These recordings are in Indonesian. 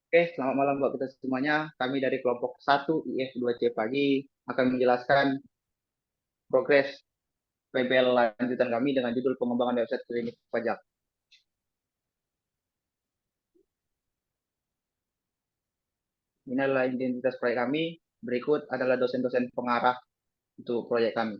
Oke, selamat malam buat kita semuanya. Kami dari kelompok 1 IF2C pagi akan menjelaskan progres PBL lanjutan kami dengan judul pengembangan website klinik pajak. Ini adalah identitas proyek kami. Berikut adalah dosen-dosen pengarah untuk proyek kami.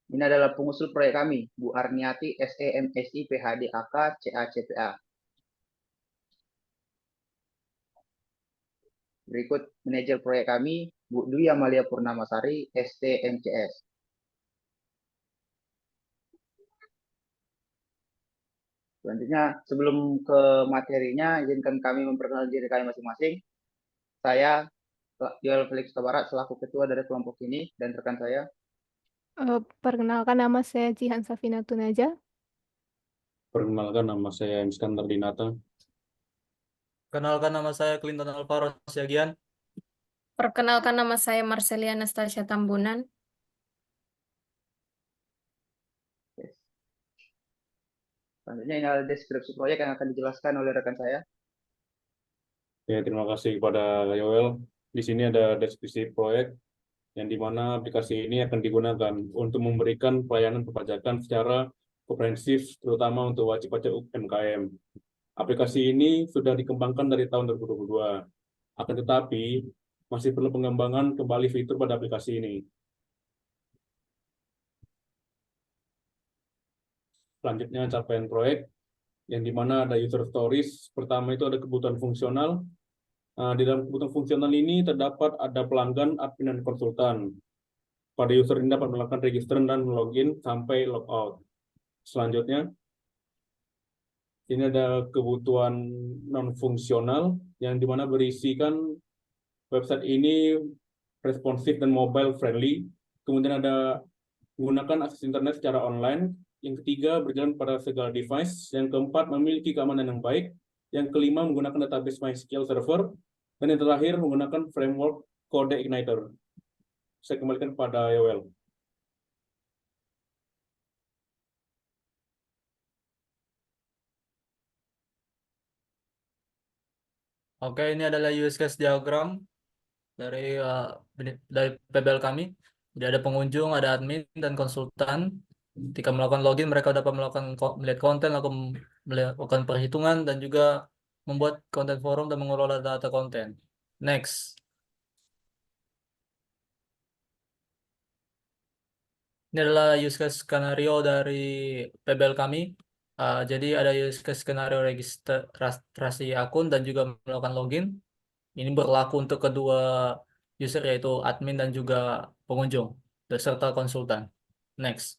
Ini adalah pengusul proyek kami, Bu Arniati, SEMSI, PhD, AK, CA, CPA. Berikut manajer proyek kami, Bu Dwi Amalia Purnamasari, STMCS. Selanjutnya, sebelum ke materinya, izinkan kami memperkenalkan diri kami masing-masing. Saya Joel Felix Tabarat selaku ketua dari kelompok ini dan rekan saya. Perkenalkan nama saya Jihan Safina Tunaja. Perkenalkan, nama saya Iskandar Dinata. Kenalkan, nama saya Clinton Alvaro Siagian. Perkenalkan, nama saya Marcelia Anastasia Tambunan. Selanjutnya ini adalah deskripsi proyek yang akan dijelaskan oleh rekan saya. Ya, terima kasih kepada Yoel. Di sini ada deskripsi proyek yang di mana aplikasi ini akan digunakan untuk memberikan pelayanan perpajakan secara komprehensif, terutama untuk wajib pajak UMKM. Aplikasi ini sudah dikembangkan dari tahun 2022. Akan tetapi, masih perlu pengembangan kembali fitur pada aplikasi ini. Selanjutnya capaian proyek, yang di mana ada user stories. Pertama itu ada kebutuhan fungsional. Di dalam kebutuhan fungsional ini terdapat ada pelanggan, admin, dan konsultan. Pada user ini dapat melakukan register dan login sampai logout. Selanjutnya, ini ada kebutuhan non-fungsional yang dimana berisikan website ini responsif dan mobile friendly. Kemudian ada menggunakan akses internet secara online. Yang ketiga, berjalan pada segala device. Yang keempat, memiliki keamanan yang baik. Yang kelima, menggunakan database MySQL Server. Dan yang terakhir, menggunakan framework Code Igniter. Saya kembalikan kepada Yoel. Oke, ini adalah use case diagram dari dari PBL kami. Jadi ada pengunjung, ada admin, dan konsultan. Ketika melakukan login, mereka dapat melihat konten, lalu melakukan perhitungan, dan juga membuat konten forum dan mengelola data konten. Next. Ini adalah use case skenario dari PBL kami. Jadi ada use case skenario registrasi akun dan juga melakukan login. Ini berlaku untuk kedua user, yaitu admin dan juga pengunjung beserta konsultan. Next.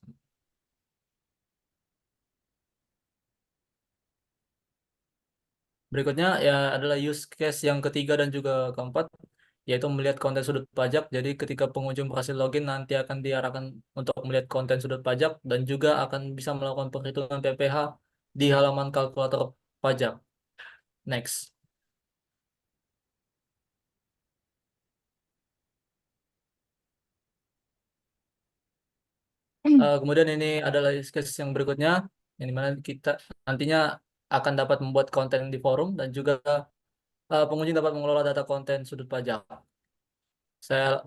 Berikutnya ya adalah use case yang ketiga dan juga keempat, yaitu melihat konten sudut pajak. Jadi ketika pengunjung berhasil login, nanti akan diarahkan untuk melihat konten sudut pajak dan juga akan bisa melakukan perhitungan PPh di halaman kalkulator pajak. Next. Kemudian ini adalah use case yang berikutnya, yang dimana kita nantinya akan dapat membuat konten di forum dan juga pengunjung dapat mengelola data konten sudut pajak. Saya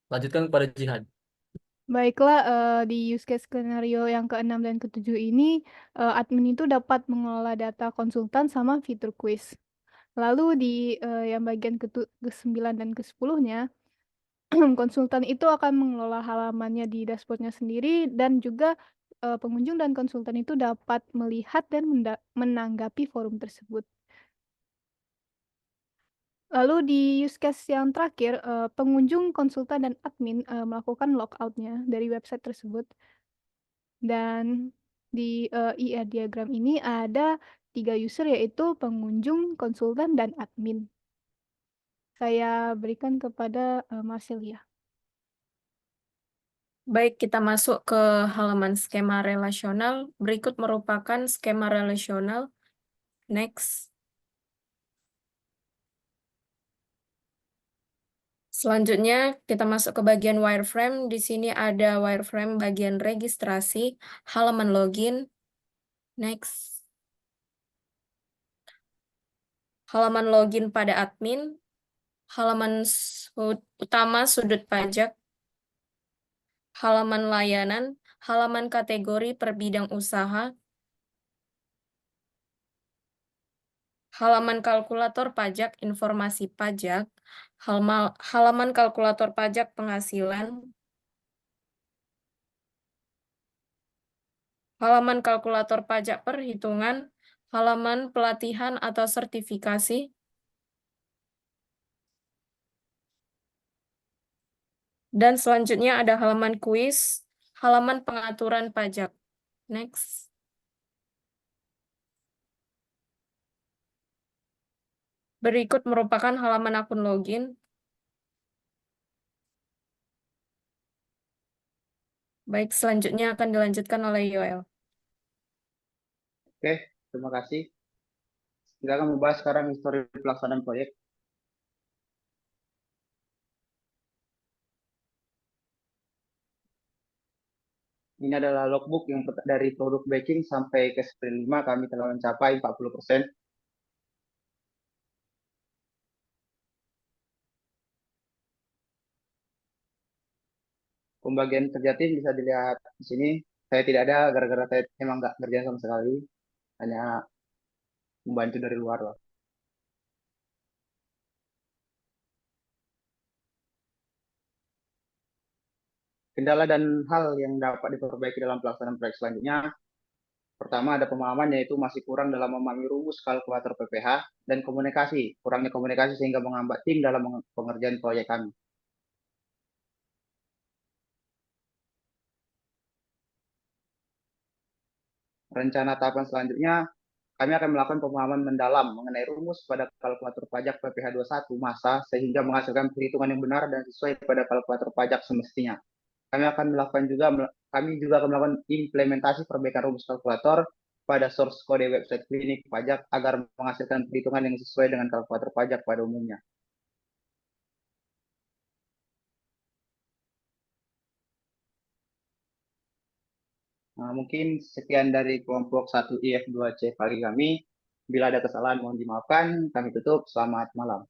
lanjutkan kepada Jihad. Baiklah, di use case skenario yang ke-6 dan ke-7 ini, admin itu dapat mengelola data konsultan sama fitur quiz. Lalu di yang bagian ke-9 dan ke-10-nya, konsultan itu akan mengelola halamannya di dashboardnya sendiri dan juga pengunjung dan konsultan itu dapat melihat dan menanggapi forum tersebut. Lalu di use case yang terakhir, pengunjung, konsultan, dan admin melakukan logout-nya dari website tersebut. Dan di IR diagram ini ada 3 user, yaitu pengunjung, konsultan, dan admin. Saya berikan kepada Marcelia. Baik, kita masuk ke halaman skema relasional. Berikut merupakan skema relasional. Next. Selanjutnya kita masuk ke bagian wireframe. Di sini ada wireframe bagian registrasi, halaman login. Next. Halaman login pada admin, halaman utama sudut pajak, halaman layanan, halaman kategori per bidang usaha, halaman kalkulator pajak informasi pajak, halaman kalkulator pajak penghasilan, halaman kalkulator pajak perhitungan, halaman pelatihan atau sertifikasi, dan selanjutnya ada halaman kuis, halaman pengaturan pajak. Next. Berikut merupakan halaman akun login. Baik, selanjutnya akan dilanjutkan oleh Yoel. Oke, terima kasih. Kita akan membahas sekarang histori pelaksanaan proyek. Ini adalah logbook yang dari produk baking sampai ke sprint 5 kami telah mencapai 40%. Pembagian kerja tim bisa dilihat di sini. Saya tidak ada gara-gara saya emang nggak kerja sama sekali. Hanya membantu dari luar lah. Kendala dan hal yang dapat diperbaiki dalam pelaksanaan proyek selanjutnya. Pertama ada pemahaman yaitu masih kurang dalam memahami rumus kalkulator PPH dan komunikasi. Kurangnya komunikasi sehingga menghambat tim dalam pengerjaan proyek kami. Rencana tahapan selanjutnya, kami akan melakukan pemahaman mendalam mengenai rumus pada kalkulator pajak PPH 21 masa sehingga menghasilkan perhitungan yang benar dan sesuai pada kalkulator pajak semestinya. Kami juga akan melakukan implementasi perbaikan rumus kalkulator pada source kode website klinik pajak agar menghasilkan perhitungan yang sesuai dengan kalkulator pajak pada umumnya. Nah, mungkin sekian dari kelompok 1IF2C pagi kami. Bila ada kesalahan mohon dimaafkan. Kami tutup. Selamat malam.